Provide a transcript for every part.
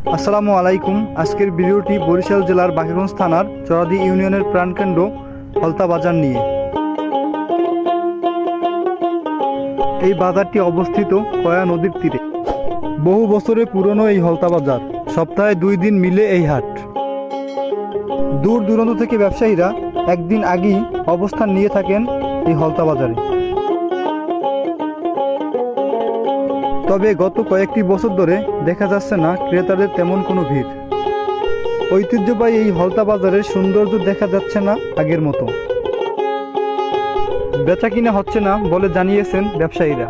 আসসালামু আলাইকুম। আজকের ভিডিওটি বরিশাল জেলার বাকেরগঞ্জ থানার চরাদি ইউনিয়নের প্রাণকেন্দ্র হলতা বাজার নিয়ে। এই বাজারটি অবস্থিত কয়া নদীর তীরে। বহু বছরের পুরনো এই হলতা বাজার, সপ্তাহে 2 দিন মিলে এই হাট। দূর দূরান্ত থেকে ব্যবসায়ীরা একদিন আগেই অবস্থান নিয়ে থাকেন এই হলতা বাজারে। তবে গত কয়েকটি বছর ধরে দেখা যাচ্ছে না ক্রেতাদের তেমন কোনো ভিড়। ঐতিহ্যবাহী এই হলতা বাজারের সৌন্দর্য দেখা যাচ্ছে না আগের মতো। বেচা কিনা হচ্ছে না বলে জানিয়েছেন ব্যবসায়ীরা।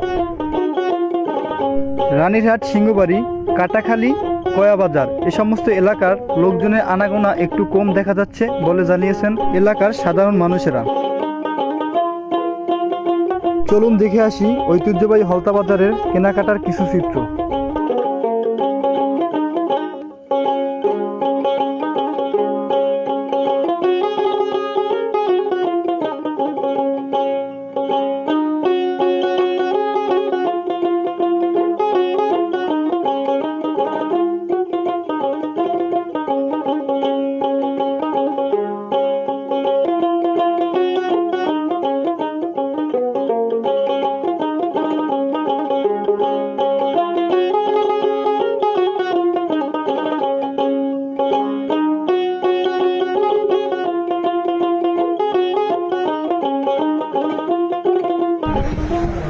রানীরহাট, সিংহবাড়ি, কাটাখালী, কয়াবাজার এ সমস্ত এলাকার লোকজনের আনাগোনা একটু কম দেখা যাচ্ছে বলে জানিয়েছেন এলাকার সাধারণ মানুষেরা। চলুন দেখে আসি ঐতিহ্যবাহী হলতা বাজারের কেনাকাটার কিছু চিত্র।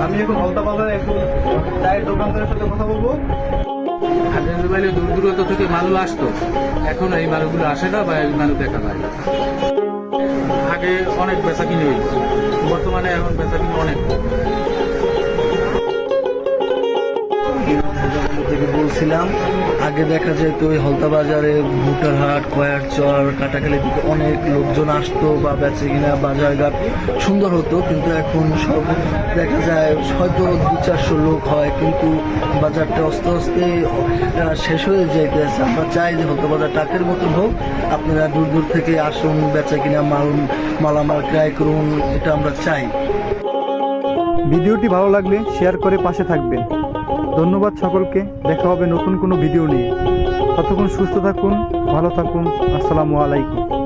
আমি এখন হলতা বাজারে একটু চায়ের দোকানদারের সাথে কথা বলবো। আগে মোবাইলে দূর দূরান্ত থেকে মাল আসতো, এখন এই মালগুলো আসে না বা এই মাল দেখা যায় না। আগে অনেক বেচা কিনে হয়েছে, বর্তমানে এখন বেচা কিনে অনেক কম। থেকে বলছিলাম, আগে দেখা যেত ওই হলতা বাজারে ভুটারহাট, কয়ারচর, কাটাখালী থেকে অনেক লোকজন আসতো বা বেচে কিনা বাজারঘাট সুন্দর হতো, কিন্তু এখন সব দেখা যায় হয়তো 200-400 লোক হয়, কিন্তু বাজারটা আস্তে আস্তে শেষ হয়ে যাইতেছে। আমরা চাই যে হলতা বাজার টাকের মতন হোক, আপনারা দূর দূর থেকে আসুন, বেচে কিনা মালামাল ক্রয় করুন, এটা আমরা চাই। ভিডিওটি ভালো লাগলে শেয়ার করে পাশে থাকবেন। ধন্যবাদ সকলকে। দেখা হবে নতুন কোনো ভিডিও নিয়ে। ততক্ষণ সুস্থ থাকুন, ভালো থাকুন। আসসালামু আলাইকুম।